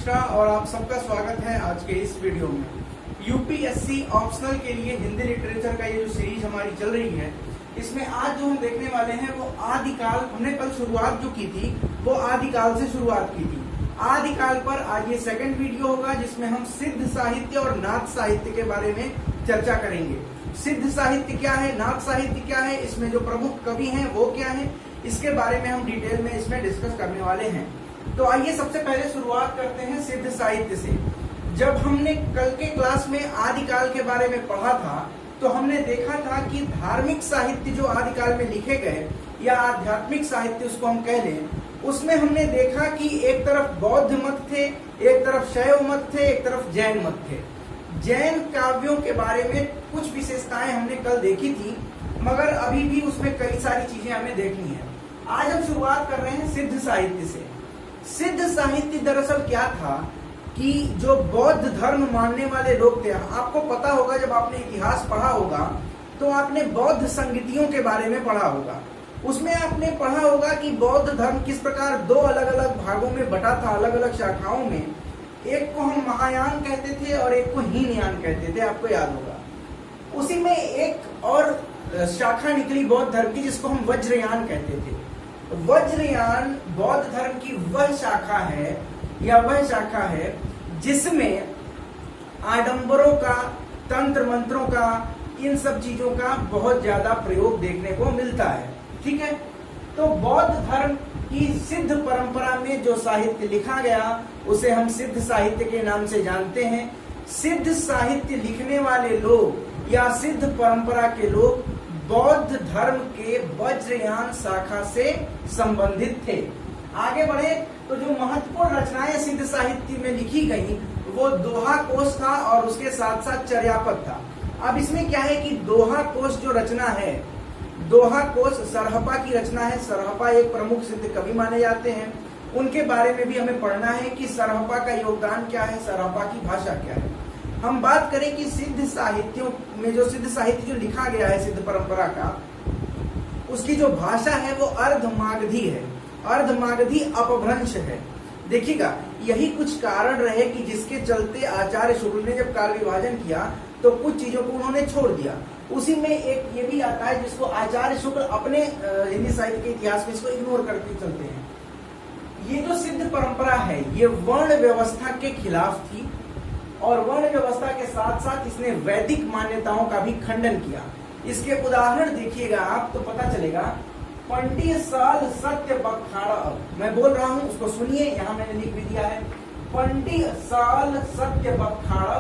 नमस्कार और आप सबका स्वागत है आज के इस वीडियो में। यूपीएससी ऑप्शनल के लिए हिंदी लिटरेचर का ये जो सीरीज हमारी चल रही है, इसमें आज जो हम देखने वाले हैं वो आदिकाल। हमने कल शुरुआत जो की थी वो आदिकाल से शुरुआत की थी। आदिकाल पर आज ये सेकंड वीडियो होगा जिसमें हम सिद्ध साहित्य और नाथ साहित्य के बारे में चर्चा करेंगे। सिद्ध साहित्य क्या है, नाथ साहित्य क्या है, इसमें जो प्रमुख कवि हैं वो क्या है, इसके बारे में हम डिटेल में इसमें डिस्कस करने वाले हैं। तो आइए सबसे पहले शुरुआत करते हैं सिद्ध साहित्य से। जब हमने कल के क्लास में आदिकाल के बारे में पढ़ा था तो हमने देखा था कि धार्मिक साहित्य जो आदिकाल में लिखे गए या आध्यात्मिक साहित्य उसको हम कह लें, उसमें हमने देखा कि एक तरफ बौद्ध मत थे, एक तरफ शैव मत थे, एक तरफ जैन मत थे। जैन काव्यों के बारे में कुछ विशेषताएं हमने कल देखी थी, मगर अभी भी उसमें कई सारी चीजें हमें देखनी है। आज हम शुरुआत कर रहे हैं सिद्ध साहित्य से। सिद्ध साहित्य दरअसल क्या था कि जो बौद्ध धर्म मानने वाले लोग थे, आपको पता होगा जब आपने इतिहास पढ़ा होगा तो आपने बौद्ध संगीतियों के बारे में पढ़ा होगा। उसमें आपने पढ़ा होगा कि बौद्ध धर्म किस प्रकार दो अलग अलग भागों में बटा था, अलग अलग शाखाओं में। एक को हम महायान कहते थे और एक को हीनयान कहते थे, आपको याद होगा। उसी में एक और शाखा निकली बौद्ध धर्म की जिसको हम वज्रयान कहते थे। वज्रयान बौद्ध धर्म की वह शाखा है या वह शाखा है जिसमें आडंबरों का, तंत्र मंत्रों का, इन सब चीजों का बहुत ज्यादा प्रयोग देखने को मिलता है। ठीक है, तो बौद्ध धर्म की सिद्ध परंपरा में जो साहित्य लिखा गया उसे हम सिद्ध साहित्य के नाम से जानते हैं। सिद्ध साहित्य लिखने वाले लोग या सिद्ध परंपरा के लोग बौद्ध धर्म के वज्रयान शाखा से संबंधित थे। आगे बढ़े तो जो महत्वपूर्ण रचनाएं सिद्ध साहित्य में लिखी गई वो दोहा कोश था और उसके साथ साथ चर्यापद था। अब इसमें क्या है कि दोहा कोश जो रचना है, दोहा कोश सरहपा की रचना है। सरहपा एक प्रमुख सिद्ध कवि माने जाते हैं। उनके बारे में भी हमें पढ़ना है कि सरहपा का योगदान क्या है, सरहपा की भाषा क्या है। हम बात करें कि सिद्ध साहित्यों में जो सिद्ध साहित्य जो लिखा गया है सिद्ध परंपरा का, उसकी जो भाषा है वो अर्धमागधी है। अर्धमागधी अपभ्रंश है। देखिएगा, यही कुछ कारण रहे कि जिसके चलते आचार्य शुक्ल ने जब काल विभाजन किया तो कुछ चीजों को उन्होंने छोड़ दिया। उसी में एक ये भी आता है जिसको आचार्य शुक्ल अपने हिंदी साहित्य के इतिहास में इसको इग्नोर करते चलते हैं। ये जो सिद्ध परंपरा है ये वर्ण व्यवस्था के खिलाफ थी और वर्ण व्यवस्था के साथ साथ इसने वैदिक मान्यताओं का भी खंडन किया। इसके उदाहरण देखिएगा आप तो पता चलेगा। पंडित साल सत्य बखाड़ा, मैं बोल रहा हूं उसको सुनिए, यहाँ मैंने लिख भी दिया है। पंडित साल सत्य बखाड़ा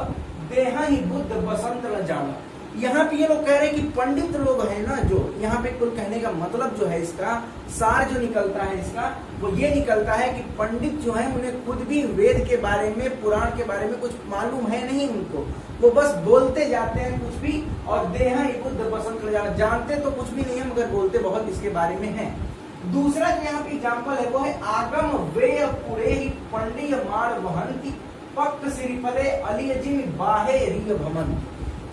देहा ही बुद्ध बसंत न जाना। यहाँ पे ये लोग कह रहे हैं कि पंडित लोग हैं ना, जो यहाँ पे कुल कहने का मतलब जो है, इसका सार जो निकलता है इसका वो ये निकलता है कि पंडित जो है उन्हें खुद भी वेद के बारे में, पुराण के बारे में कुछ मालूम है नहीं उनको। वो बस बोलते जाते हैं कुछ भी और देहा ही बुद्ध बसंत न जाना, जानते तो कुछ भी नहीं है मगर बोलते बहुत इसके बारे में है। दूसरा जो यहाँ पे एग्जाम्पल है वो है आगम वेय पुरे ही पंडिय मार वहंती पक्क सिरिफले अलियजिन बाहे रिय भमन।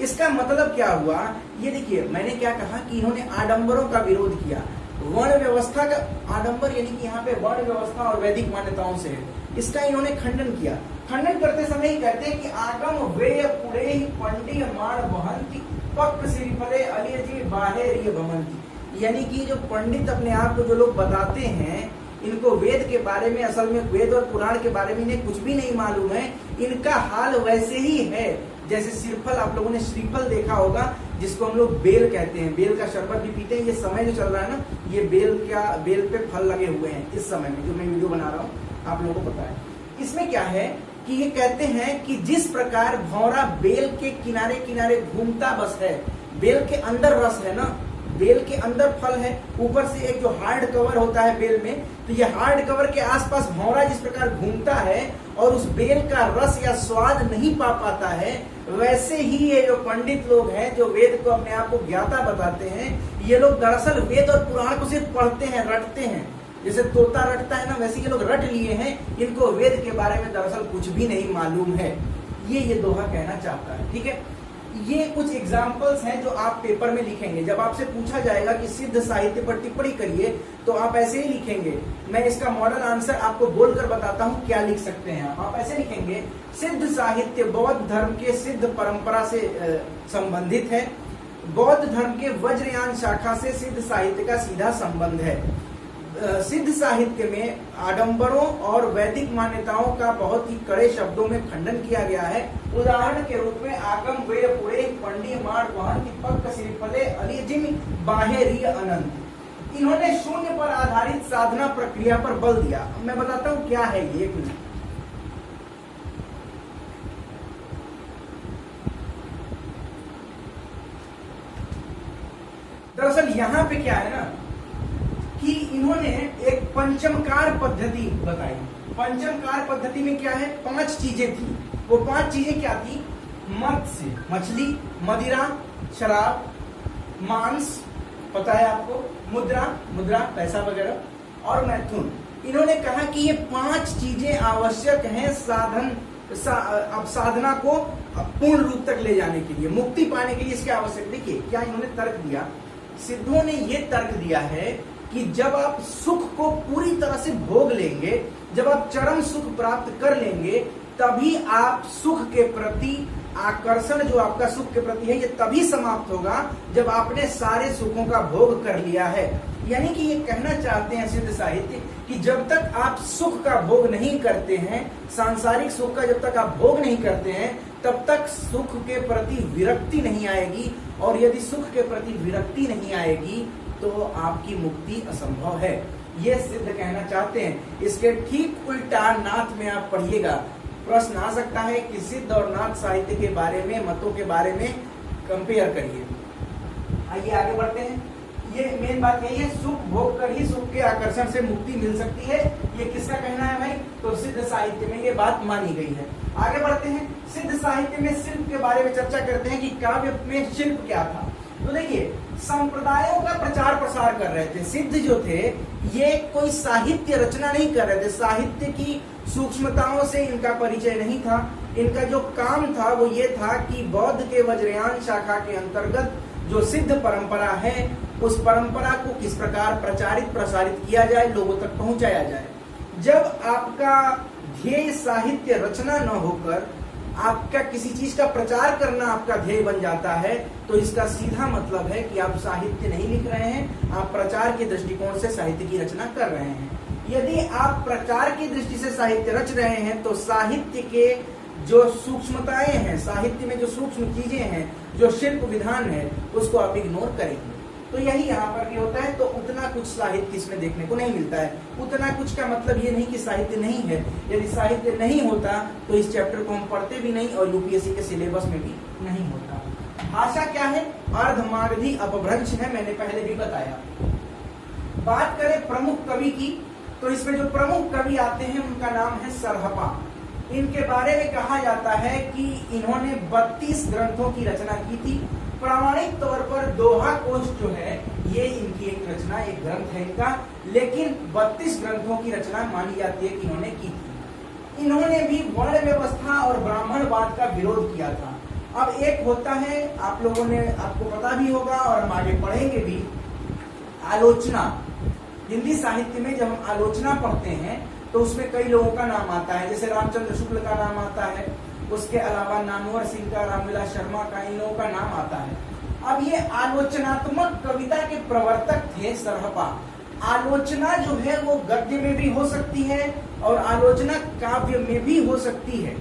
इसका मतलब क्या हुआ, ये देखिए मैंने क्या कहा कि इन्होंने आडंबरों का विरोध किया। वर्ण व्यवस्था का आडंबर यानी कि यहाँ पे वर्ण व्यवस्था और वैदिक मान्यताओं से है, इसका इन्होंने खंडन किया। खंडन करते समय ही कहते हैं कि आगम वेय पुरे ही पंडिय माण वहंती पक्क सिरिफले अलियजी बाहे रिय भमंती। यानी कि जो पंडित अपने आप को जो लोग बताते हैं, इनको वेद के बारे में, असल में वेद और पुराण के बारे में इन्हें कुछ भी नहीं मालूम है। इनका हाल वैसे ही है जैसे श्रीफल, आप लोगों ने श्रीफल देखा होगा जिसको हम लोग बेल कहते हैं। बेल का शरबत भी पीते हैं। ये समय जो चल रहा है ना, ये बेल पे फल लगे हुए हैं इस समय में जो मैं वीडियो बना रहा हूँ, आप लोगों को पता है। इसमें क्या है कि ये कहते हैं कि जिस प्रकार भौरा बेल के किनारे किनारे घूमता बस है, बेल के अंदर रस है ना, बेल के अंदर फल है, ऊपर से एक जो हार्ड कवर होता है बेल में, तो ये हार्ड कवर के आसपास भौरा जिस प्रकार घूमता है और उस बेल का रस या स्वाद नहीं पा पाता है, वैसे ही ये जो पंडित लोग हैं जो वेद को अपने आप को ज्ञाता बताते हैं, ये लोग दरअसल वेद और पुराण को सिर्फ पढ़ते हैं, रटते हैं। जैसे तोता रटता है ना, वैसे ये लोग रट लिए हैं। इनको वेद के बारे में दरअसल कुछ भी नहीं मालूम है। ये दोहा कहना चाहता है। ठीक है, ये कुछ एग्जाम्पल्स हैं जो आप पेपर में लिखेंगे। जब आपसे पूछा जाएगा कि सिद्ध साहित्य पर टिप्पणी करिए तो आप ऐसे ही लिखेंगे। मैं इसका मॉडल आंसर आपको बोलकर बताता हूं क्या लिख सकते हैं आप ऐसे लिखेंगे, सिद्ध साहित्य बौद्ध धर्म के सिद्ध परंपरा से संबंधित है। बौद्ध धर्म के वज्रयान शाखा से सिद्ध साहित्य का सीधा संबंध है। सिद्ध साहित्य में आडंबरों और वैदिक मान्यताओं का बहुत ही कड़े शब्दों में खंडन किया गया है। उदाहरण के रूप में आगम वे पुरे पंडी मार वहन पक्क श्रीफले अलिजिम बाहेरिय अनंत। इन्होंने शून्य पर आधारित साधना प्रक्रिया पर बल दिया। मैं बताता हूं क्या है ये, एक मिनट। दरअसल यहाँ पे क्या है ना कि इन्होंने एक पंचमकार पद्धति बताई। पंचमकार पद्धति में क्या है, 5 चीजें थी। वो 5 चीजें क्या थी, मत्स्य मछली, मदिरा शराब, मांस पता है आपको, मुद्रा पैसा वगैरह, और मैथुन। इन्होंने कहा कि ये 5 चीजें आवश्यक हैं अब साधना को पूर्ण रूप तक ले जाने के लिए, मुक्ति पाने के लिए इसके आवश्यक। देखिए क्या इन्होंने तर्क दिया, सिद्धों ने ये तर्क दिया है कि जब आप सुख को पूरी तरह से भोग लेंगे, जब आप चरम सुख प्राप्त कर लेंगे, तभी आप सुख के प्रति आकर्षण जो आपका सुख के प्रति है ये तभी समाप्त होगा जब आपने सारे सुखों का भोग कर लिया है। यानी कि ये कहना चाहते हैं सिद्ध साहित्य कि जब तक आप सुख का भोग नहीं करते हैं, सांसारिक सुख का जब तक आप भोग नहीं करते हैं, तब तक सुख के प्रति विरक्ति नहीं आएगी, और यदि सुख के प्रति विरक्ति नहीं आएगी तो आपकी मुक्ति असंभव है। ये सिद्ध कहना चाहते हैं। इसके ठीक उल्टा नाथ में आप पढ़िएगा, प्रश्न आ सकता है कि सिद्ध और नाथ साहित्य के बारे में, मतों के बारे में कंपेयर करिए। आइए आगे बढ़ते हैं। ये मेन बात यही है, सुख भोग कर ही सुख के आकर्षण से मुक्ति मिल सकती है। ये किसका कहना है भाई, तो सिद्ध साहित्य में ये बात मानी गई है। आगे बढ़ते हैं, सिद्ध साहित्य में शिल्प के बारे में चर्चा करते हैं कि काव्य में शिल्प क्या था। तो देखिए, संप्रदायों का प्रचार प्रसार कर रहे थे सिद्ध जो थे, ये कोई साहित्य रचना नहीं कर रहे थे। साहित्य की सूक्ष्मताओं से इनका परिचय नहीं था। इनका जो काम था वो ये था कि बौद्ध के वज्रयान शाखा के अंतर्गत जो सिद्ध परंपरा है, उस परंपरा को किस प्रकार प्रचारित प्रसारित किया जाए, लोगों तक पहुंचाया जाए। जब आपका ध्येय साहित्य रचना न होकर आपका किसी चीज का प्रचार करना आपका ध्येय बन जाता है, तो इसका सीधा मतलब है कि आप साहित्य नहीं लिख रहे हैं, आप प्रचार के दृष्टिकोण से साहित्य की रचना कर रहे हैं। यदि आप प्रचार की दृष्टि से साहित्य रच रहे हैं तो साहित्य के जो सूक्ष्मताएं हैं, साहित्य में जो सूक्ष्म चीजें हैं, जो शिल्प विधान है, उसको आप इग्नोर करेंगे। तो यही यहाँ पर भी होता है। तो उतना कुछ साहित्य इसमें देखने को नहीं मिलता है। उतना कुछ का मतलब ये नहीं कि साहित्य नहीं है। यदि साहित्य नहीं होता तो इस चैप्टर को हम पढ़ते भी नहीं और यूपीएससी के सिलेबस में भी नहीं होता। भाषा क्या है, अर्धमागधी अपभ्रंश है, मैंने पहले भी बताया। बात करें प्रमुख कवि की, तो इसमें जो प्रमुख कवि आते हैं उनका नाम है सरहपा। इनके बारे में कहा जाता है कि इन्होंने 32 ग्रंथों की रचना की थी। प्रामाणिक तौर पर दोहा कोश जो है ये इनकी एक रचना, एक ग्रंथ है इनका, लेकिन 32 ग्रंथों की रचना मानी जाती है कि इन्होंने की थी। इन्होंने भी वर्ण व्यवस्था और ब्राह्मणवाद का विरोध किया था। अब एक होता है, आप लोगों ने, आपको पता भी होगा और हम आगे पढ़ेंगे भी, आलोचना। हिंदी साहित्य में जब हम आलोचना पढ़ते हैं तो उसमें कई लोगों का नाम आता है, जैसे रामचंद्र शुक्ल का नाम आता है, उसके अलावा नामवर सिंह का, रामविलास शर्मा का, इन लोगों का नाम आता है। अब ये आलोचनात्मक कविता के प्रवर्तक थे सरहपा। आलोचना जो है वो गद्य में भी हो सकती है और आलोचना काव्य में भी हो सकती है।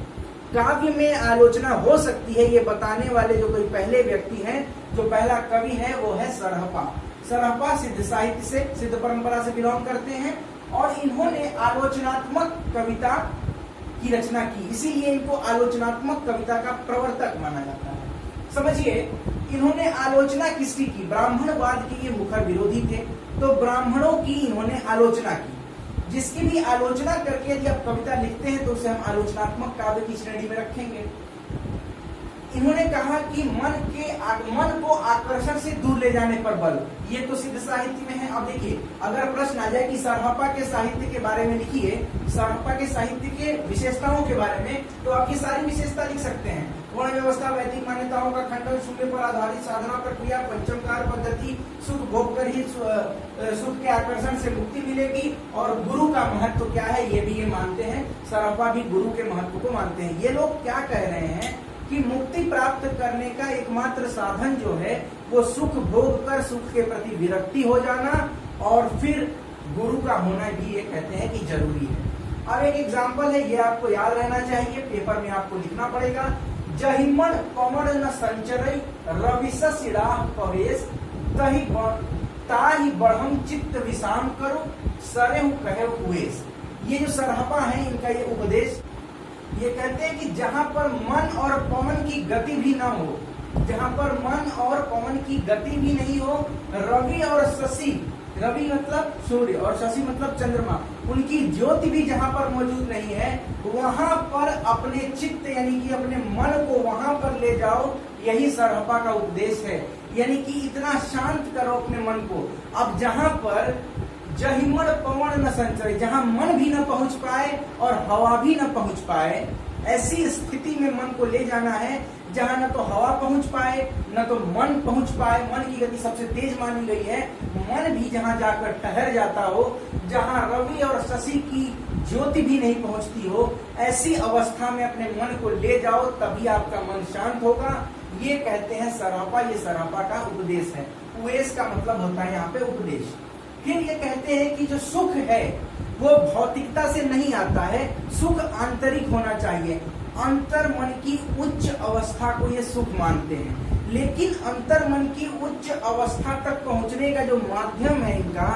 काव्य में आलोचना हो सकती है, ये बताने वाले जो कोई पहले व्यक्ति हैं, जो पहला कवि है वो है सरहपा। सरहपा सिद्ध साहित्य से, सिद्ध परंपरा से बिलोंग करते हैं और इन्होंने आलोचनात्मक कविता की रचना की, इसीलिए इनको आलोचनात्मक कविता का प्रवर्तक माना जाता है। समझिए, इन्होंने आलोचना किसकी की, ब्राह्मणवाद के ये मुखर विरोधी थे, तो ब्राह्मणों की इन्होंने आलोचना की। जिसकी भी आलोचना करके यदि आप कविता लिखते हैं तो उसे हम आलोचनात्मक काव्य की श्रेणी में रखेंगे। इन्होंने कहा कि मन को आकर्षण से दूर ले जाने पर बल, ये तो सिद्ध साहित्य में है। अब देखिए, अगर प्रश्न आ जाए कि सरहपा के साहित्य के बारे में लिखिए, सरहपा के साहित्य के विशेषताओं के बारे में, तो आप ये सारी विशेषता लिख सकते हैं। वर्ण व्यवस्था वैदिक मान्यताओं का खंडन, शून्य पर आधारित साधना प्रक्रिया, पंचमकार पद्धति, सुख भोग कर ही सुख के आकर्षण से मुक्ति मिलेगी, और गुरु का महत्व क्या है ये भी ये मानते हैं। सराफा भी गुरु के महत्व को मानते हैं। ये लोग क्या कह रहे हैं कि मुक्ति प्राप्त करने का एकमात्र साधन जो है वो सुख भोग कर सुख के प्रति विरक्ति हो जाना और फिर गुरु का होना भी ये कहते हैं कि जरूरी है। अब एक एग्जाम्पल है, ये आपको याद रहना चाहिए, पेपर में आपको लिखना पड़ेगा। जहिमन पवन न संचरई रविशस राह पवेश ताहि बढ़म चित्त विषाम करो सरेहु कहे उवेश। ये जो सरहपा है इनका ये उपदेश, ये कहते हैं कि जहां पर मन और पवन की गति भी ना हो, जहां पर मन और पवन की गति भी नहीं हो, रवि और शशि, रवि मतलब सूर्य और शशि मतलब चंद्रमा, उनकी ज्योति भी जहां पर मौजूद नहीं है, वहां पर अपने चित्त यानी कि अपने मन को वहां पर ले जाओ। यही सरहपा का उपदेश है, यानी कि इतना शांत करो अपने मन को। अब जहां पर जहिमन पवन न संचरे, जहां मन भी न पहुंच पाए और हवा भी न पहुंच पाए, ऐसी स्थिति में मन को ले जाना है जहां न तो हवा पहुंच पाए न तो मन पहुंच पाए। मन की गति सबसे तेज मानी गई है, मन भी जहां जाकर ठहर जाता हो, जहां रवि और शशि की ज्योति भी नहीं पहुंचती हो, ऐसी अवस्था में अपने मन को ले जाओ, तभी आपका मन शांत होगा। ये कहते हैं सरापा, ये सरापा का उपदेश है। उवेश का मतलब होता है यहाँ पे उपदेश। फिर ये कहते हैं कि जो सुख है वो भौतिकता से नहीं आता है, सुख आंतरिक होना चाहिए। अंतर मन की उच्च अवस्था को ये सुख मानते हैं, लेकिन अंतर मन की उच्च अवस्था तक पहुंचने का जो माध्यम है इनका,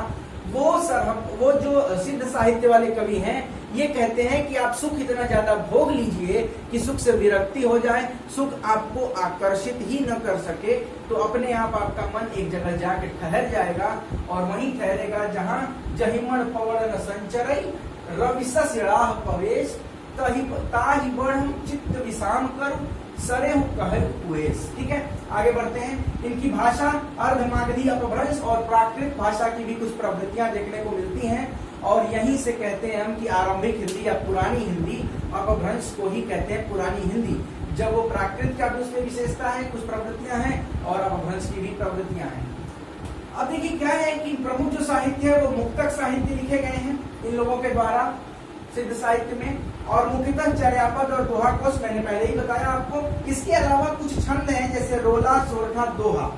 वो जो सिद्ध साहित्य वाले कवि हैं ये कहते हैं कि आप सुख इतना ज्यादा भोग लीजिए कि सुख से विरक्ति हो जाए, सुख आपको आकर्षित ही न कर सके, तो अपने आप आपका मन एक जगह जाके ठहर जाएगा और वहीं ठहरेगा जहां जहिमन पवन न संचरई रविशस राह पवेश ताहि बढ़म चित्त विषाम कर सरेहु कहे उवेश। ठीक है, आगे बढ़ते हैं। इनकी भाषा अर्धमागधी, अपभ्रंश और प्राकृत भाषा की भी कुछ प्रवृत्तियां देखने को मिलती हैं, और यहीं से कहते हैं हम कि आरंभिक हिंदी या पुरानी हिंदी, अपभ्रंश को ही कहते हैं पुरानी हिंदी। जब वो प्राकृत का भी उसमें विशेषता है, कुछ प्रवृत्तियां हैं, और अपभ्रंश की भी प्रवृत्तियां हैं। अब देखिए क्या है कि प्रमुख जो साहित्य है वो मुक्तक साहित्य लिखे गए हैं इन लोगों के द्वारा सिद्ध साहित्य में, और मुख्यतः चर्यापद और दोहा कोश मैंने पहले ही बताया आपको। इसके अलावा कुछ छंद हैं जैसे रोला, सोरठा, दोहा,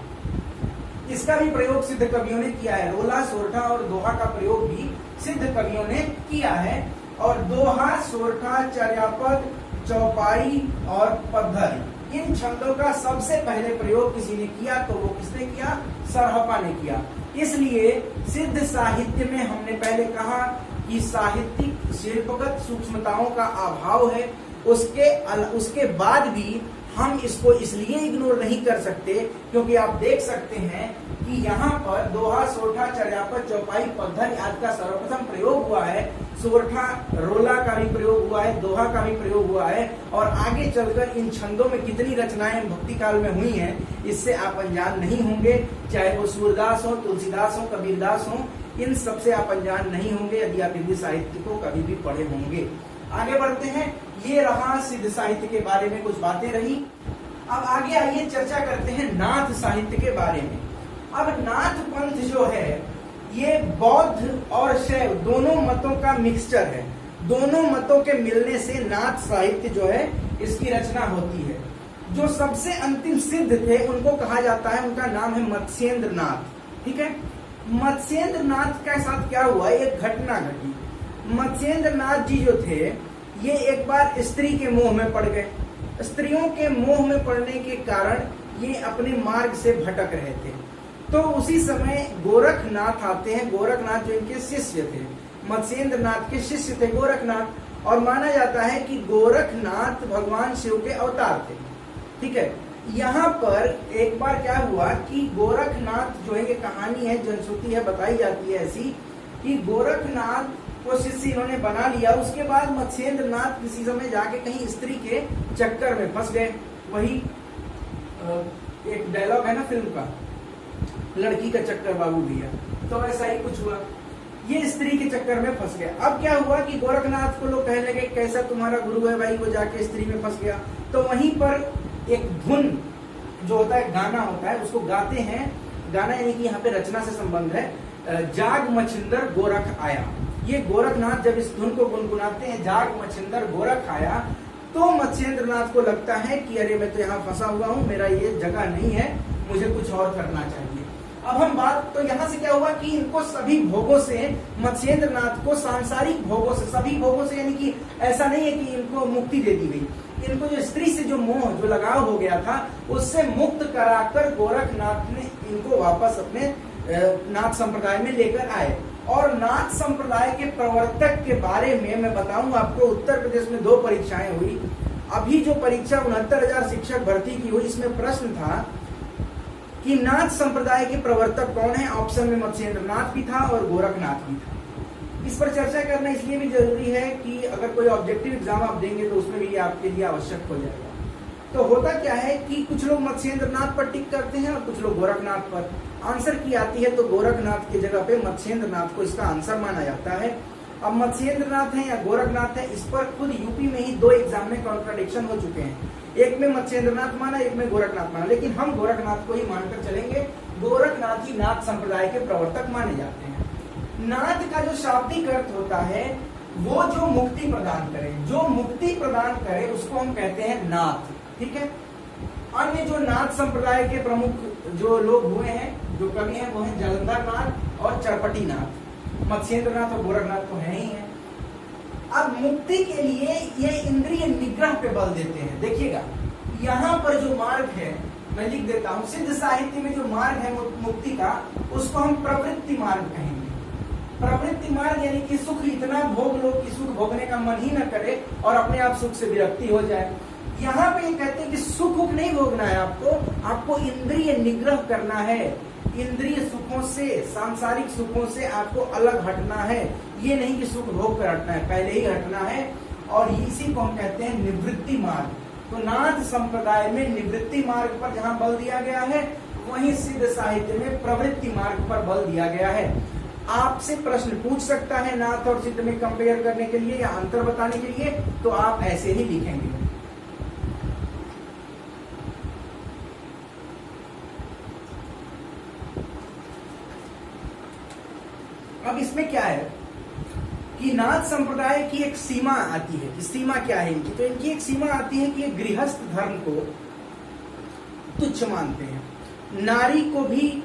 इसका भी प्रयोग सिद्ध कवियों ने किया है। रोला, सोरठा और दोहा का प्रयोग भी सिद्ध कवियों ने किया है। और दोहा, सोरठा, चर्यापद, चौपाई और पद्धर, इन छंदों का सबसे पहले प्रयोग किसी ने किया तो वो किसने किया? सरहपा ने किया। इसलिए सिद्ध साहित्य में हमने पहले कहा कि साहित्यिक शिल्पगत सूक्ष्मताओं का अभाव है, उसके बाद भी हम इसको इसलिए इग्नोर नहीं कर सकते क्योंकि आप देख सकते हैं कि यहाँ पर दोहा, सोरठा, चर्यापद, चौपाई, पद्धर आदि का सर्वप्रथम प्रयोग हुआ है। सोरठा, रोला का भी प्रयोग हुआ है, दोहा का भी प्रयोग हुआ है, और आगे चलकर इन छंदों में कितनी रचनाएं भक्ति काल में हुई हैं इससे आप अनजान नहीं होंगे। चाहे वो सूरदास हो, तुलसीदास हो, कबीरदास हो, इन सबसे आप अनजान नहीं होंगे यदि आप हिंदी साहित्य को कभी भी पढ़े होंगे। आगे बढ़ते हैं। ये रहा सिद्ध साहित्य के बारे में कुछ बातें रही। अब आगे आइए चर्चा करते हैं नाथ साहित्य के बारे में। अब नाथ पंथ जो है ये बौद्ध और शैव दोनों मतों का मिक्सचर है। दोनों मतों के मिलने से नाथ साहित्य जो है इसकी रचना होती है। जो सबसे अंतिम सिद्ध थे उनको कहा जाता है, उनका नाम है मत्स्येंद्र नाथ। ठीक है, मत्स्येंद्र नाथ के साथ क्या हुआ, एक घटना घटी। मत्स्येंद्र नाथ जी जो थे ये एक बार स्त्री के मोह में पड़ गए। स्त्रियों के मोह में पड़ने के कारण ये अपने मार्ग से भटक रहे थे। तो उसी समय गोरखनाथ आते हैं। गोरखनाथ जो इनके शिष्य थे, मत्स्येंद्र नाथ के शिष्य थे गोरखनाथ, और माना जाता है कि गोरखनाथ भगवान शिव के अवतार थे। ठीक है, यहाँ पर एक बार क्या हुआ कि गोरखनाथ जो है, ये कहानी है, जनश्रुति है, बताई जाती है ऐसी कि गोरखनाथ को शिष्य इन्होंने बना लिया। उसके बाद मत्स्येंद्र नाथ किसी समय जाके कहीं स्त्री के चक्कर में फंस गए। वही एक डायलॉग है ना फिल्म का, लड़की का चक्कर बाबू भैया, तो ऐसा ही कुछ हुआ। ये स्त्री के चक्कर में फंस गया। अब क्या हुआ कि गोरखनाथ को लोग कहने लगे कैसा तुम्हारा गुरु है भाई, वो जाके स्त्री में फंस गया। तो वहीं पर एक धुन जो होता है, गाना होता है, उसको गाते हैं। गाना यानी कि यहाँ पे रचना से संबंध है। जाग मछिंदर गोरख आया, ये गोरखनाथ जब इस धुन को गुनगुनाते हैं, जाग मछिंदर गोरख आया, तो मत्स्येंद्र नाथ को लगता है कि अरे मैं तो यहाँ फंसा हुआ हूँ, मेरा ये जगह नहीं है, मुझे कुछ और करना चाहिए। अब हम बात, तो यहाँ से क्या हुआ कि इनको सभी भोगों से, मत्स्येंद्र नाथ को सांसारिक भोगों से, सभी भोगों से, यानी कि ऐसा नहीं है कि इनको मुक्ति दे दी गई, इनको जो स्त्री से जो मोह, जो लगाव हो गया था, उससे मुक्त कराकर गोरखनाथ ने इनको वापस अपने नाथ संप्रदाय में लेकर आए। और नाथ संप्रदाय के प्रवर्तक के बारे में मैं बताऊं आपको, उत्तर प्रदेश में 2 परीक्षाएं हुई। अभी जो परीक्षा 69,000 शिक्षक भर्ती की हुई, इसमें प्रश्न था कि नाथ संप्रदाय के प्रवर्तक कौन है। ऑप्शन में मत्स्येंद्र नाथ भी था और गोरखनाथ भी था। इस पर चर्चा करना इसलिए भी जरूरी है कि अगर कोई ऑब्जेक्टिव एग्जाम आप देंगे तो उसमें भी आपके लिए आवश्यक हो जाएगा। तो होता क्या है कि कुछ लोग मत्स्येंद्र नाथ पर टिक करते हैं और कुछ लोग गोरखनाथ पर। आंसर की आती है तो गोरखनाथ की जगह पे मत्स्येंद्र नाथ को इसका आंसर माना जाता है। अब मत्स्येंद्र नाथ है या गोरखनाथ है, इस पर खुद यूपी में ही 2 एग्जाम में कॉन्ट्राडिक्शन हो चुके हैं। एक में मत्स्येंद्र नाथ माना, एक में गोरखनाथ माना, लेकिन हम गोरखनाथ को ही मानकर चलेंगे। गोरखनाथ ही नाथ संप्रदाय के प्रवर्तक माने जाते हैं। नाथ का जो शाब्दिक अर्थ होता है वो जो मुक्ति प्रदान करे, जो मुक्ति प्रदान करे उसको हम कहते हैं नाथ। ठीक है। अन्य जो नाथ संप्रदाय के प्रमुख जो लोग हुए हैं, जो कवि हैं, वो हैं जालंधर नाथ और चरपटी नाथ। मत्स्येंद्र नाथ और गोरखनाथ तो है ही है। अब मुक्ति के लिए ये इंद्रिय निग्रह पे बल देते हैं। देखिएगा यहाँ पर जो मार्ग है, मैं लिख देता हूँ, सिद्ध साहित्य में जो मार्ग है मुक्ति का, उसको हम प्रवृत्ति मार्ग कहेंगे। प्रवृत्ति मार्ग यानी कि सुख इतना भोग लो कि सुख भोगने का मन ही न करे और अपने आप सुख से विरक्ति हो जाए। यहाँ पे ये कहते हैं कि सुख नहीं भोगना है आपको इंद्रिय निग्रह करना है। इंद्रिय सुखों से, सांसारिक सुखों से आपको अलग हटना है। ये नहीं कि सुख भोग कर हटना है, पहले ही हटना है। और इसी को हम कहते हैं निवृत्ति मार्ग। तो नाथ संप्रदाय में निवृत्ति मार्ग पर जहाँ बल दिया गया है, वहीं सिद्ध साहित्य में प्रवृत्ति मार्ग पर बल दिया गया है। आपसे प्रश्न पूछ सकता है नाथ और सिद्ध में कंपेयर करने के लिए या अंतर बताने के लिए, तो आप ऐसे ही लिखेंगे। अब इसमें क्या है कि नाथ संप्रदाय की एक सीमा आती है कि सीमा क्या है इनकी, तो इनकी एक सीमा आती है कि गृहस्थ धर्म को तुच्छ मानते हैं। नारी को भी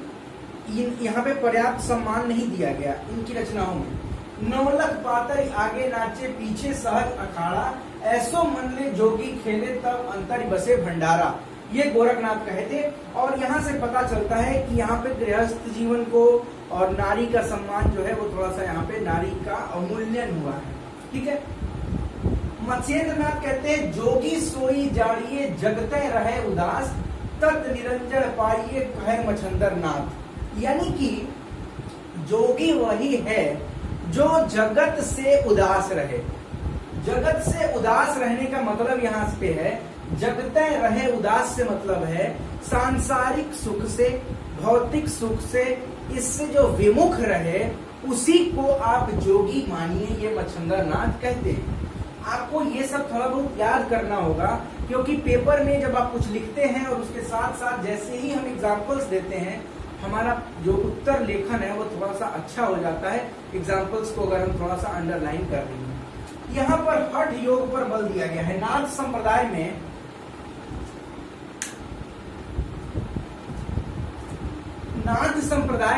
यहाँ पे पर्याप्त सम्मान नहीं दिया गया इनकी रचनाओं में। नवलख पातर आगे नाचे पीछे सहज अखाड़ा, ऐसो मन ले जोगी खेले तब अंतर बसे भंडारा, ये गोरखनाथ कहे थे। और यहाँ से पता चलता है कि यहाँ पे गृहस्थ जीवन को और नारी का सम्मान जो है वो थोड़ा सा यहाँ पे नारी का अवमूल्यन हुआ है। ठीक है। मत्स्येंद्र नाथ कहते हैं जोगी सोई जाड़िए जगते रहे उदास, तत् निरंजन पाइए कहे मछंदर नाथ। यानी कि जोगी वही है जो जगत से उदास रहे। जगत से उदास रहने का मतलब यहाँ पे है, जगते रहे उदास से मतलब है सांसारिक सुख से, भौतिक सुख से, इससे जो विमुख रहे उसी को आप जोगी मानिए, ये मछंदर नाथ कहते हैं। आपको ये सब थोड़ा बहुत याद करना होगा, क्योंकि पेपर में जब आप कुछ लिखते हैं और उसके साथ साथ जैसे ही हम एग्जाम्पल्स देते हैं, हमारा जो उत्तर लेखन है वो थोड़ा सा अच्छा हो जाता है, एग्जाम्पल्स को अगर हम थोड़ा सा अंडरलाइन कर देंगे। यहाँ पर हठ योग पर बल दिया गया है। नाथ संप्रदाय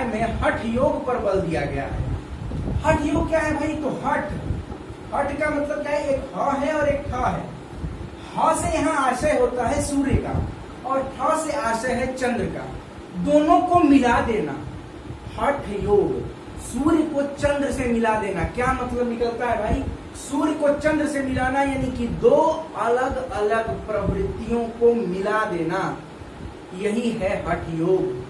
में हठ योग पर बल दिया गया है। हठ योग क्या है भाई? तो हठ का मतलब क्या है? एक ह है और एक ठ है। ह से यहाँ आशय होता है सूर्य का और ठ से आशय है चंद्र का, दोनों को मिला देना। हठ योग, सूर्य को चंद्र से मिला देना। क्या मतलब निकलता है भाई? सूर्य को चंद्र से मिलाना यानी कि 2 अलग अलग प्रवृत्तियों को मिला देना, यही है हठ योग।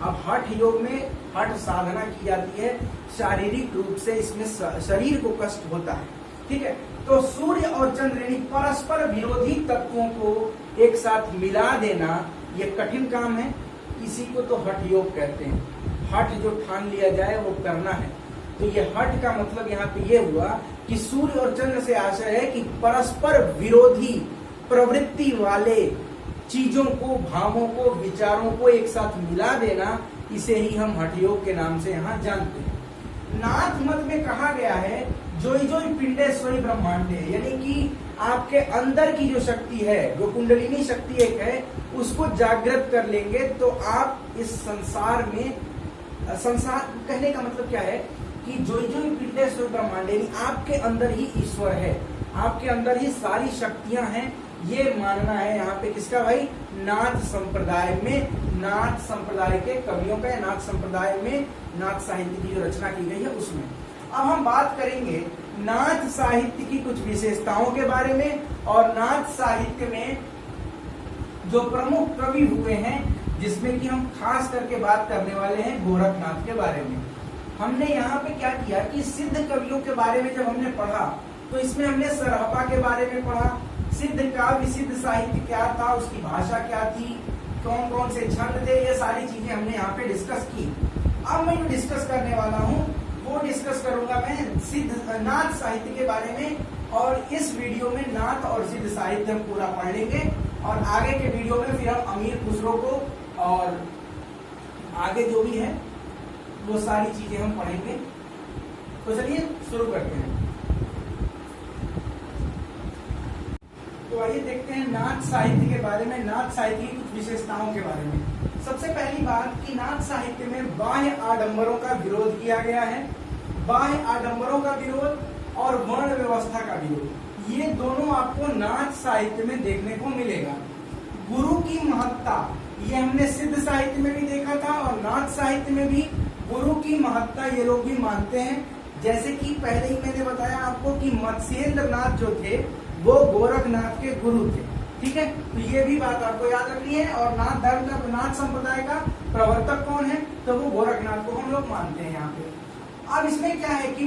अब हठ योग में हठ साधना की जाती है, शारीरिक रूप से इसमें शरीर को कष्ट होता है। ठीक है। तो सूर्य और चंद्र यानी परस्पर विरोधी तत्वों को एक साथ मिला देना, यह कठिन काम है, इसी को तो हठ योग कहते हैं। हठ जो ठान लिया जाए वो करना है। तो ये हठ का मतलब यहाँ पे ये हुआ कि सूर्य और चंद्र से आशय है कि परस्पर विरोधी प्रवृत्ति वाले चीजों को, भावों को, विचारों को एक साथ मिला देना, इसे ही हम हठ योग के नाम से यहाँ जानते हैं। नाथ मत में कहा गया है जोई जोई पिंडेश्वरी ब्रह्मांडे, यानी कि आपके अंदर की जो शक्ति है, जो कुंडलिनी शक्ति एक है, उसको जागृत कर लेंगे तो आप इस संसार में, संसार कहने का मतलब क्या है कि जोई जोई पिंडेश्वरी ब्रह्मांडे, आपके अंदर ही ईश्वर है, आपके अंदर ही सारी शक्तियां हैं, ये मानना है यहाँ पे किसका भाई? नाथ संप्रदाय में, नाथ संप्रदाय के कवियों का, नाथ संप्रदाय में नाथ साहित्य की जो रचना की गई है उसमें। अब हम बात करेंगे नाथ साहित्य की कुछ विशेषताओं के बारे में, और नाथ साहित्य में जो प्रमुख कवि हुए हैं, जिसमें कि हम खास करके बात करने वाले हैं गोरखनाथ के बारे में। हमने यहाँ पे क्या किया कि सिद्ध कवियों के बारे में जब हमने पढ़ा तो इसमें हमने सरहपा के बारे में पढ़ा, सिद्ध काव्य, सिद्ध साहित्य क्या था, उसकी भाषा क्या थी, कौन कौन से छंद थे, ये सारी चीजें हमने यहाँ पे डिस्कस की। अब मैं जो डिस्कस करने वाला हूँ वो डिस्कस करूंगा मैं सिद्ध नाथ साहित्य के बारे में, और इस वीडियो में नाथ और सिद्ध साहित्य हम पूरा पढ़ लेंगे, और आगे के वीडियो में फिर हम अमीर खुसरो को और आगे जो भी है वो सारी चीजें हम पढ़ेंगे। तो चलिए शुरू करते हैं। तो आइए देखते हैं नाथ साहित्य के बारे में, नाथ साहित्य की कुछ विशेषताओं के बारे में। सबसे पहली बात कि नाथ साहित्य में बाह्य आडंबरों का विरोध किया गया है, बाह्य आडंबरों का विरोध और वर्ण व्यवस्था का विरोध, ये दोनों आपको नाथ साहित्य में देखने को मिलेगा। गुरु की महत्ता, ये हमने सिद्ध साहित्य में भी देखा था और नाथ साहित्य में भी गुरु की महत्ता ये लोग भी मानते हैं। जैसे कि पहले ही मैंने बताया आपको कि मत्स्येंद्र नाथ जो थे वो गोरखनाथ के गुरु थे, ठीक है, तो ये भी बात आपको याद रखनी है। और नाथ धर्म का, नाथ संप्रदाय का प्रवर्तक कौन है? तो वो गोरखनाथ को हम लोग मानते हैं यहाँ पे। अब इसमें क्या है कि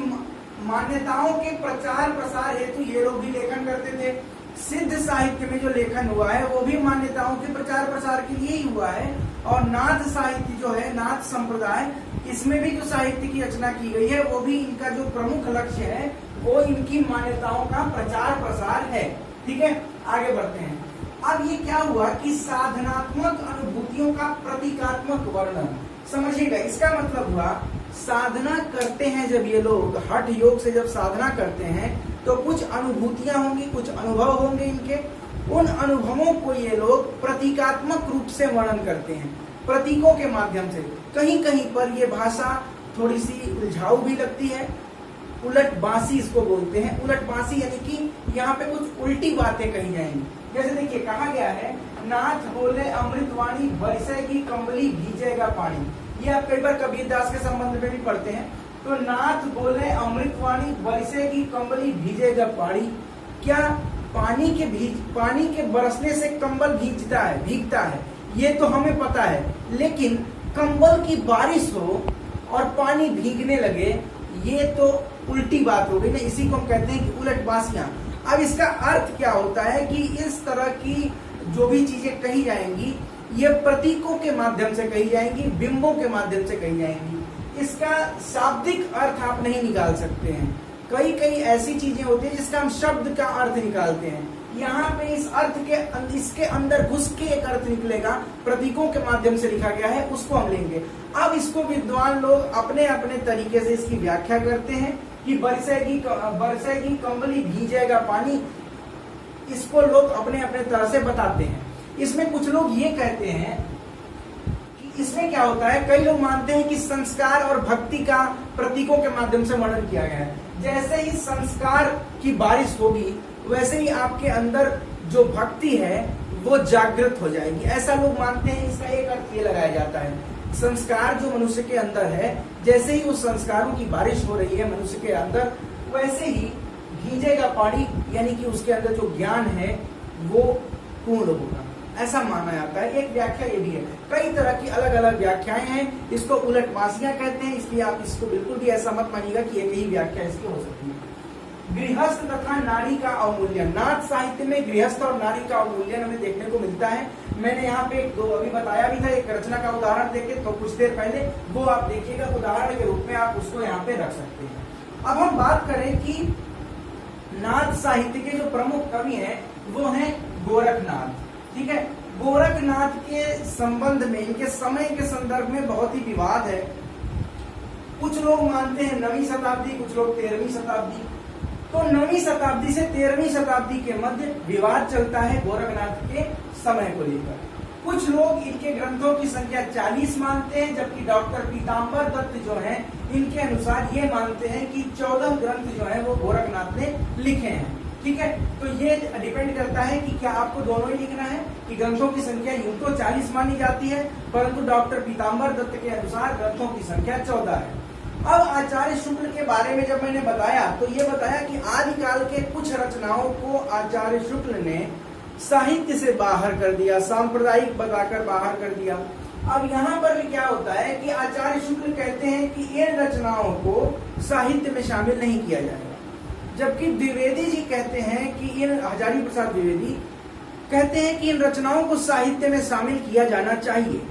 मान्यताओं के प्रचार प्रसार हेतु ये लोग भी लेखन करते थे। सिद्ध साहित्य में जो लेखन हुआ है वो भी मान्यताओं के प्रचार प्रसार के लिए ही हुआ है। और नाथ साहित्य जो है, नाथ संप्रदाय, इसमें भी जो साहित्य की रचना की गई है वो भी इनका जो प्रमुख लक्ष्य है वो इनकी मान्यताओं का प्रचार प्रसार है, ठीक है। आगे बढ़ते हैं। अब ये क्या हुआ कि साधनात्मक अनुभूतियों का प्रतीकात्मक वर्णन, समझिएगा, इसका मतलब हुआ साधना करते हैं जब ये लोग हठ योग से जब साधना करते हैं तो कुछ अनुभूतियां होंगी, कुछ अनुभव होंगे इनके, उन अनुभवों को ये लोग प्रतीकात्मक रूप से वर्णन करते हैं, प्रतीकों के माध्यम से। कहीं कहीं पर ये भाषा थोड़ी सी उलझाऊ भी लगती है, उलट बांसी इसको बोलते हैं। उलट बांसी यानी कि यहाँ पे कुछ उल्टी बातें कही जाएंगी। जैसे देखिए कहा गया है, नाथ बोले अमृतवाणी बरसेगी कंबली भीजेगा पानी, ये आप कई बार कबीरदास के संबंध में भी पढ़ते हैं। तो नाथ बोले अमृतवाणी बरसेगी कंबली भीजेगा पानी, क्या पानी के बरसने से कंबल भीगता है, ये तो हमें पता है, लेकिन कंबल की बारिश हो और पानी भीगने लगे, ये तो उल्टी बात हो गई ना, इसी को हम कहते हैं कि उलट बांसियां। अब इसका अर्थ क्या होता है कि इस तरह की जो भी चीजें कही जाएंगी ये प्रतीकों के माध्यम से कही जाएंगी, बिंबों के माध्यम से कही जाएंगी, इसका शाब्दिक अर्थ आप नहीं निकाल सकते हैं। कई ऐसी चीजें होती है जिसका हम शब्द का अर्थ निकालते हैं, यहाँ पे इस अर्थ के इसके अंदर घुस के एक अर्थ निकलेगा, प्रतीकों के माध्यम से लिखा गया है, उसको हम लेंगे। अब इसको विद्वान लोग अपने अपने तरीके से इसकी व्याख्या करते हैं कि बरसेगी कंबली भीजेगा पानी, इसको लोग अपने अपने तरह से बताते हैं। इसमें कुछ लोग ये कहते हैं कि इसमें क्या होता है, कई लोग मानते हैं कि संस्कार और भक्ति का प्रतीकों के माध्यम से वर्णन किया गया है। जैसे ही संस्कार की बारिश होगी वैसे ही आपके अंदर जो भक्ति है वो जागृत हो जाएगी, ऐसा लोग मानते हैं। इसका एक अर्थ ये लगाया जाता है, संस्कार जो मनुष्य के अंदर है, जैसे ही उस संस्कारों की बारिश हो रही है मनुष्य के अंदर, वैसे ही भीजेगा पानी, यानी कि उसके अंदर जो ज्ञान है वो पूर्ण होगा, ऐसा माना जाता है। एक व्याख्या ये भी है, कई तरह की अलग अलग व्याख्याएं हैं, इसको उलट बांसियां कहते हैं, इसलिए आप इसको बिल्कुल भी ऐसा मत मानिएगा कि एक ही व्याख्या इसकी हो सकती है। गृहस्थ तथा नारी का अवमूल्यन, नाथ साहित्य में गृहस्थ और नारी का अवमूल्यन हमें देखने को मिलता है। मैंने यहाँ पे दो अभी बताया भी था, एक रचना का उदाहरण देके तो कुछ देर पहले, वो आप देखिएगा, उदाहरण के रूप में आप उसको यहाँ पे रख सकते हैं। अब हम बात करें कि नाथ साहित्य के जो प्रमुख कवि हैं वो हैं गोरखनाथ, ठीक है। गोरखनाथ के संबंध में, इनके समय के संदर्भ में बहुत ही विवाद है। कुछ लोग मानते हैं 9वीं शताब्दी, कुछ लोग 13वीं शताब्दी। तो 9वीं शताब्दी से 13वीं शताब्दी के मध्य विवाद चलता है गोरखनाथ के समय को लेकर। कुछ लोग इनके ग्रंथों की संख्या 40 मानते हैं, जबकि डॉक्टर पीताम्बर दत्त जो हैं इनके अनुसार ये मानते हैं कि 14 ग्रंथ जो है वो गोरखनाथ ने लिखे हैं। ठीक है, तो ये डिपेंड करता है कि क्या आपको दोनों ही लिखना है कि ग्रंथों की संख्या यूं तो 40 मानी जाती है, परंतु डॉक्टर पीताम्बर दत्त के अनुसार ग्रंथों की संख्या 14 है। अब आचार्य शुक्ल के बारे में जब मैंने बताया तो ये बताया कि आदिकाल के कुछ रचनाओं को आचार्य शुक्ल ने साहित्य से बाहर कर दिया, सांप्रदायिक बताकर बाहर कर दिया। अब यहाँ पर भी क्या होता है कि आचार्य शुक्ल कहते हैं कि इन रचनाओं को साहित्य में शामिल नहीं किया जाएगा, जबकि द्विवेदी जी कहते हैं कि इन हजारी प्रसाद द्विवेदी कहते हैं कि इन रचनाओं को साहित्य में शामिल किया जाना चाहिए।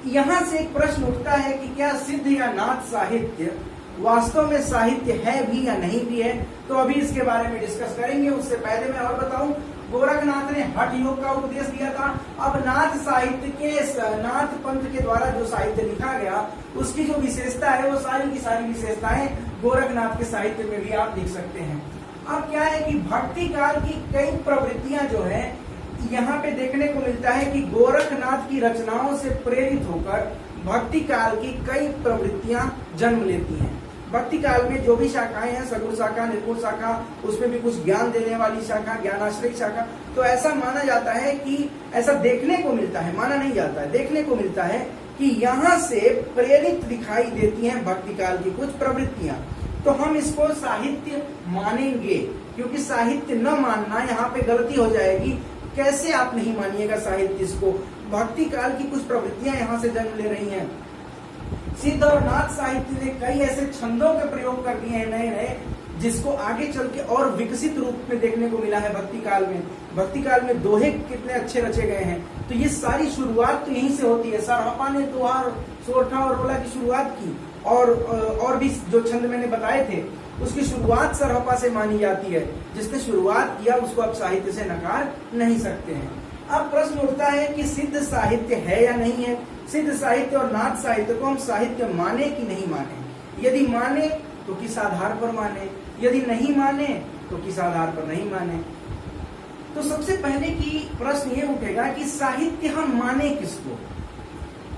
यहाँ से एक प्रश्न उठता है कि क्या सिद्ध या नाथ साहित्य वास्तव में साहित्य है भी या नहीं भी है, तो अभी इसके बारे में डिस्कस करेंगे। उससे पहले मैं और बताऊं, गोरखनाथ ने हठ योग का उपदेश दिया था। अब नाथ साहित्य के, नाथ पंथ के द्वारा जो साहित्य लिखा गया उसकी जो विशेषता है वो सारी की सारी विशेषताएं गोरखनाथ के साहित्य में भी आप देख सकते हैं। अब क्या है कि भक्ति काल की कई प्रवृत्तियां जो है यहाँ पे देखने को मिलता है कि गोरखनाथ की रचनाओं से प्रेरित होकर भक्ति काल की कई प्रवृत्तियां जन्म लेती हैं। भक्ति काल में जो भी शाखाएं हैं, सगुण शाखा, निर्गुण शाखा, उसमें भी कुछ ज्ञान देने वाली शाखा, ज्ञानाश्रय शाखा, तो ऐसा माना जाता है कि ऐसा देखने को मिलता है, माना नहीं जाता है, देखने को मिलता है कि यहाँ से प्रेरित दिखाई देती हैं भक्ति काल की कुछ प्रवृत्तियां। तो हम इसको साहित्य मानेंगे, क्योंकि साहित्य न मानना यहाँ पे गलती हो जाएगी। कैसे आप नहीं मानिएगा साहित्य इसको? भक्ति काल की कुछ प्रवृत्तियां यहाँ से जन्म ले रही हैं। सिद्ध और नाथ साहित्य ने कई ऐसे छंदों के प्रयोग कर दिए हैं नए नए, जिसको आगे चल के और विकसित रूप में देखने को मिला है भक्ति काल में। भक्ति काल में दोहे कितने अच्छे रचे गए हैं। तो ये सारी शुरुआत तो यहीं से होती है। सरहपा ने दोहा, सोरठा और रोला की शुरुआत की, और भी जो छंद मैंने बताए थे उसकी शुरुआत सरहपा से मानी जाती है। जिसने शुरुआत किया उसको आप साहित्य से नकार नहीं सकते हैं। अब प्रश्न उठता है कि सिद्ध साहित्य है या नहीं है। सिद्ध साहित्य और नाथ साहित्य को हम साहित्य माने कि नहीं माने? यदि माने तो किस आधार पर माने, यदि नहीं माने तो किस आधार पर नहीं माने? तो सबसे पहले की प्रश्न ये उठेगा कि साहित्य हम माने किसको?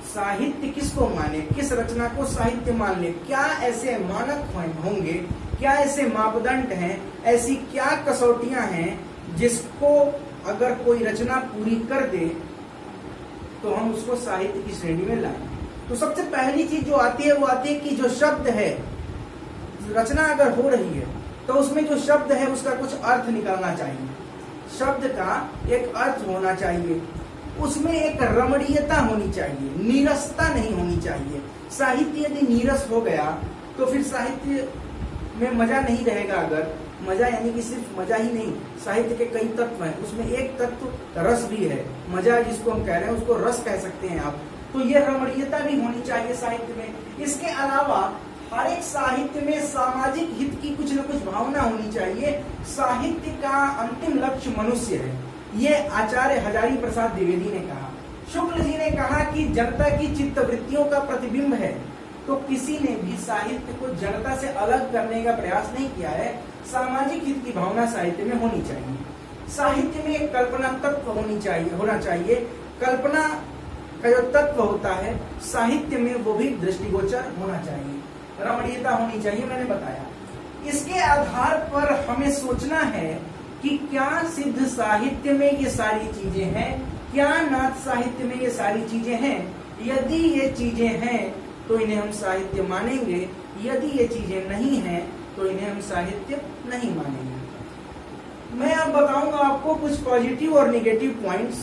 साहित्य किसको माने, किस रचना को साहित्य मान ले? क्या ऐसे मानक होंगे, क्या ऐसे मापदंड हैं, ऐसी क्या कसौटियां हैं जिसको अगर कोई रचना पूरी कर दे तो हम उसको साहित्य की श्रेणी में लाएं? तो सबसे पहली चीज जो आती है वो आती है कि जो शब्द है, रचना अगर हो रही है तो उसमें जो शब्द है उसका कुछ अर्थ निकलना चाहिए, शब्द का एक अर्थ होना चाहिए, उसमें एक रमणीयता होनी चाहिए, नीरसता नहीं होनी चाहिए। साहित्य यदि नीरस हो गया तो फिर साहित्य में मजा नहीं रहेगा। अगर मजा यानी कि सिर्फ मजा ही नहीं, साहित्य के कई तत्व हैं, उसमें एक तत्व रस भी है। मजा जिसको हम कह रहे हैं उसको रस कह सकते हैं आप। तो ये रमणीयता भी होनी चाहिए साहित्य में। इसके अलावा हर एक साहित्य में सामाजिक हित की कुछ न कुछ भावना होनी चाहिए। साहित्य का अंतिम लक्ष्य मनुष्य है, ये आचार्य हजारी प्रसाद द्विवेदी ने कहा। शुक्ल जी ने कहा कि जनता की चित्तवृत्तियों का प्रतिबिंब है। तो किसी ने भी साहित्य को जनता से अलग करने का प्रयास नहीं किया है। सामाजिक हित की भावना साहित्य में होनी चाहिए। साहित्य में एक कल्पना तत्व होना चाहिए। कल्पना का जो तत्व होता है साहित्य में वो भी दृष्टिगोचर होना चाहिए। रमणीयता होनी चाहिए, मैंने बताया। इसके आधार पर हमें सोचना है कि क्या सिद्ध साहित्य में ये सारी चीजें हैं, क्या नाथ साहित्य में ये सारी चीजें हैं। यदि ये चीजें हैं तो इन्हें हम साहित्य मानेंगे, यदि ये चीजें नहीं हैं तो इन्हें हम साहित्य नहीं मानेंगे। मैं अब बताऊंगा आपको कुछ पॉजिटिव और नेगेटिव पॉइंट्स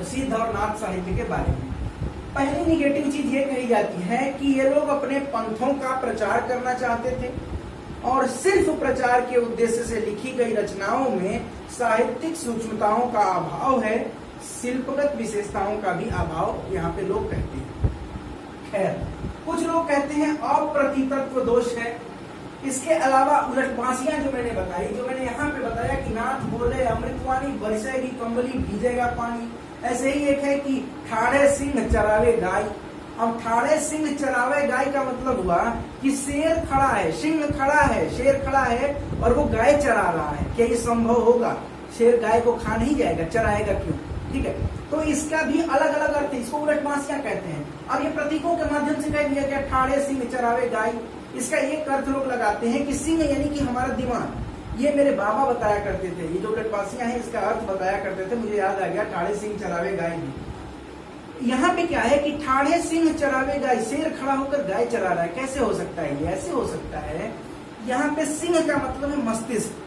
सिद्ध और नाथ साहित्य के बारे में। पहली नेगेटिव चीज ये कही जाती है कि ये लोग अपने पंथों का प्रचार करना चाहते थे और सिर्फ प्रचार के उद्देश्य से लिखी गई रचनाओं में साहित्यिक सूक्ष्मताओं का अभाव है, शिल्पगत विशेषताओं का भी अभाव यहाँ पे लोग कहते हैं। खैर, कुछ लोग कहते हैं अप्रतितत्व दोष है, इसके अलावा उलटबासियां जो मैंने बताई, जो मैंने यहाँ पे बताया कि नाथ बोले अमृतवाणी बरसेगी कंबली भीजेगा पानी, ऐसे ही एक है कि ठाड़े सिंह चरावे गाय। अब ठाड़े सिंह चरावे गाय का मतलब हुआ कि शेर खड़ा है, सिंह खड़ा है, शेर खड़ा है और वो गाय चरा रहा है। क्या ये संभव होगा? शेर गाय को खा नहीं जाएगा, चराएगा क्यों? ठीक है, तो इसका भी अलग अलग अर्थ है, इसको उलटबासियां कहते हैं। अब ये प्रतीकों के माध्यम से कह दिया गया ठाड़े सिंह चरावे गाय। इसका एक अर्थ लोग लगाते हैं कि सिंह यानी कि हमारा दिमाग। ये मेरे बाबा बताया करते थे, ये जो उलटबासियां हैं इसका अर्थ बताया करते थे, मुझे याद आ गया ठाड़े सिंह चरावे गाय भी। यहाँ पे क्या है कि ठाड़े सिंह चरावे गाय, शेर खड़ा होकर गाय चरा रहा है। कैसे हो सकता है? ये ऐसे हो सकता है, यहाँ पे सिंह का मतलब है मस्तिष्क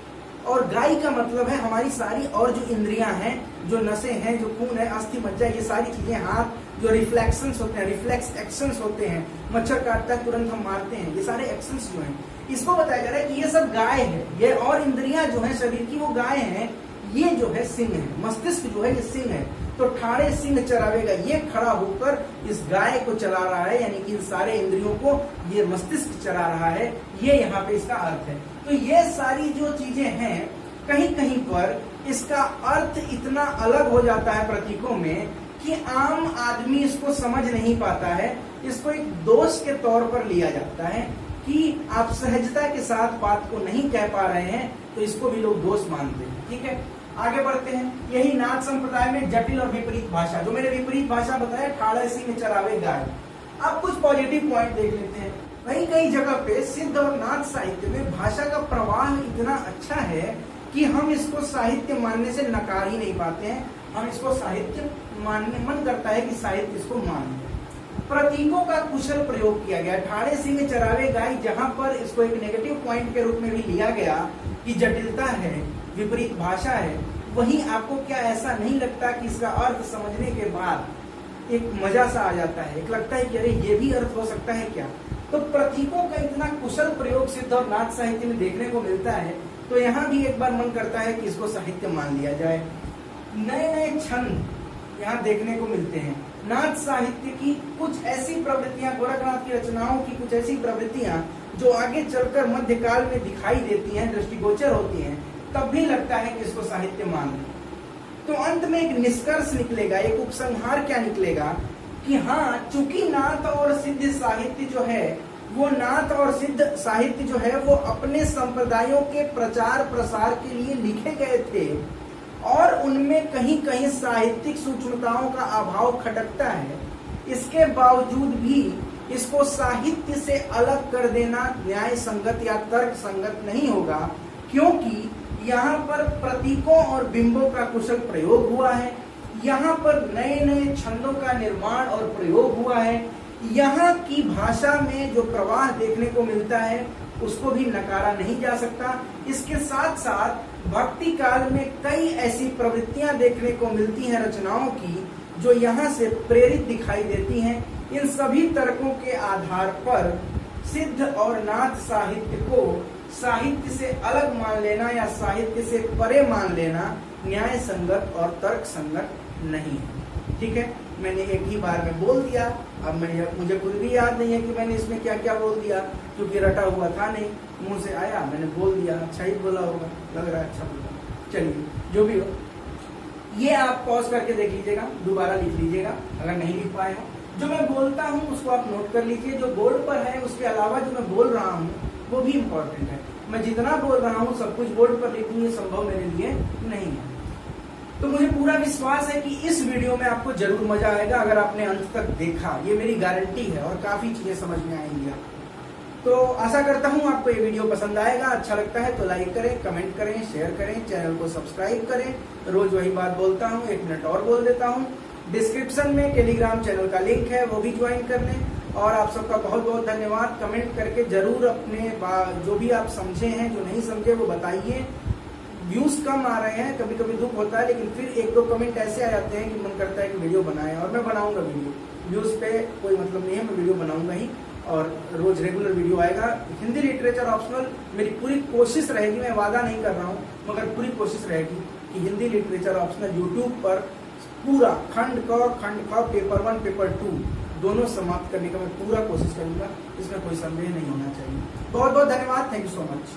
और गाय का मतलब है हमारी सारी और जो इंद्रियां हैं, जो नसें हैं, जो खून है, अस्थि मज्जा, ये सारी चीजें, हाथ, जो रिफ्लेक्शंस होते हैं, रिफ्लेक्स एक्शंस होते हैं, मच्छर काटता है तुरंत हम मारते हैं, ये सारे एक्शंस जो हैं, इसको बताया जा रहा है कि ये सब गाय है। ये और इंद्रियां जो है शरीर की वो गाय है, ये जो है सिंह है, मस्तिष्क जो है ये सिंह है। तो ठाड़े सिंह चरावेगा, ये खड़ा होकर इस गाय को चला रहा है, यानी कि इन सारे इंद्रियों को ये मस्तिष्क चला रहा है, ये यहाँ पे इसका अर्थ है। तो ये सारी जो चीजें हैं, कहीं कहीं पर इसका अर्थ इतना अलग हो जाता है प्रतीकों में कि आम आदमी इसको समझ नहीं पाता है। इसको एक दोष के तौर पर लिया जाता है कि आप सहजता के साथ बात को नहीं कह पा रहे हैं, तो इसको भी लोग दोष मानते हैं। ठीक है, आगे बढ़ते हैं। यही नाथ संप्रदाय में जटिल और विपरीत भाषा, जो मैंने विपरीत भाषा बताया ठाड़े सिंह चरावे गाय। अब कुछ पॉजिटिव पॉइंट देख लेते हैं। कई कई जगह पे सिद्ध और नाथ साहित्य में भाषा का प्रवाह इतना अच्छा है कि हम इसको साहित्य मानने से नकार ही नहीं पाते हैं। हम इसको साहित्य मानने, मन करता है कि साहित्य इसको मान ले। प्रतीकों का कुशल प्रयोग किया गया। ठाड़े सिंह चरावे गाय, जहां पर इसको एक नेगेटिव पॉइंट के रूप में भी लिया गया कि जटिलता है, विपरीत भाषा है, वहीं आपको क्या ऐसा नहीं लगता कि इसका अर्थ समझने के बाद एक मजा सा आ जाता है, एक लगता है कि अरे ये भी अर्थ हो सकता है क्या? तो प्रतीकों का इतना कुशल प्रयोग सिद्ध और नाथ साहित्य में देखने को मिलता है, तो यहाँ भी एक बार मन करता है कि इसको साहित्य मान लिया जाए। नए नए छंद यहाँ देखने को मिलते हैं। नाथ साहित्य की कुछ ऐसी प्रवृत्तियां, गोरखनाथ की रचनाओं की कुछ ऐसी प्रवृत्तियां जो आगे चलकर मध्यकाल में दिखाई देती हैं, दृष्टिगोचर होती हैं, तब भी लगता है कि इसको साहित्य मान लें। तो अंत में एक निष्कर्ष निकलेगा, एक उपसंहार क्या निकलेगा कि हाँ, चूंकि नाथ और सिद्ध साहित्य जो है, वो नाथ और सिद्ध साहित्य जो है वो अपने संप्रदायों के प्रचार प्रसार के लिए लिखे गए थे और उनमें कहीं कहीं साहित्यिक सूक्ष्मताओं का अभाव खटकता है, इसके बावजूद भी इसको साहित्य से अलग कर देना न्याय संगत या तर्क संगत नहीं होगा, क्योंकि यहाँ पर प्रतीकों और बिंबों का कुशल प्रयोग हुआ है, यहाँ पर नए नए छंदों का निर्माण और प्रयोग हुआ है, यहाँ की भाषा में जो प्रवाह देखने को मिलता है उसको भी नकारा नहीं जा सकता। इसके साथ साथ भक्ति काल में कई ऐसी प्रवृत्तियां देखने को मिलती हैं रचनाओं की, जो यहाँ से प्रेरित दिखाई देती हैं। इन सभी तर्कों के आधार पर सिद्ध और नाथ साहित्य को साहित्य से अलग मान लेना या साहित्य से परे मान लेना न्याय संगत और तर्क संगत नहीं है। ठीक है, मैंने एक ही बार में बोल दिया। अब मुझे खुद भी याद नहीं है कि मैंने इसमें क्या क्या बोल दिया, क्योंकि रटा हुआ था नहीं, मुंह से आया, मैंने बोल दिया। अच्छा ही बोला होगा, लग रहा है अच्छा बोला। चलिए, जो भी हो, ये आप पॉज करके देख लीजिएगा, दोबारा लिख लीजिएगा अगर नहीं लिख पाए हो। जो मैं बोलता हूँ उसको आप नोट कर लीजिए। जो बोर्ड पर है उसके अलावा जो मैं बोल रहा हूँ वो भी इम्पोर्टेंट है। मैं जितना बोल रहा हूँ सब कुछ बोर्ड पर लिखूँ, ये संभव मेरे लिए नहीं है। तो मुझे पूरा विश्वास है कि इस वीडियो में आपको जरूर मजा आएगा अगर आपने अंत तक देखा, ये मेरी गारंटी है, और काफी चीजें समझ में आएंगी आपको। तो आशा करता हूँ आपको ये वीडियो पसंद आएगा। अच्छा लगता है तो लाइक करें, कमेंट करें, शेयर करें, चैनल को सब्सक्राइब करें। रोज वही बात बोलता हूँ, 1 मिनट और बोल देता हूँ। डिस्क्रिप्शन में टेलीग्राम चैनल का लिंक है, वो भी ज्वाइन कर लें। और आप सबका बहुत बहुत धन्यवाद। कमेंट करके जरूर अपने जो भी आप समझे हैं, जो नहीं समझे वो बताइए। व्यूज कम आ रहे हैं, कभी कभी दुख होता है, लेकिन फिर 1-2 कमेंट ऐसे आ जाते हैं कि मन करता है कि वीडियो बनाएं, और मैं बनाऊंगा वीडियो। व्यूज पे कोई मतलब नहीं है, मैं वीडियो बनाऊंगा ही, और रोज रेगुलर वीडियो आएगा। हिंदी लिटरेचर ऑप्शनल मेरी पूरी कोशिश रहेगी, मैं वादा नहीं कर रहा हूँ, मगर पूरी कोशिश रहेगी कि हिंदी लिटरेचर ऑप्शनल यूट्यूब पर पूरा खंड क पेपर 1 पेपर 2 दोनों समाप्त करने का मैं पूरा कोशिश करूंगा, इसमें कोई संदेह नहीं होना चाहिए। बहुत बहुत धन्यवाद, थैंक यू सो मच।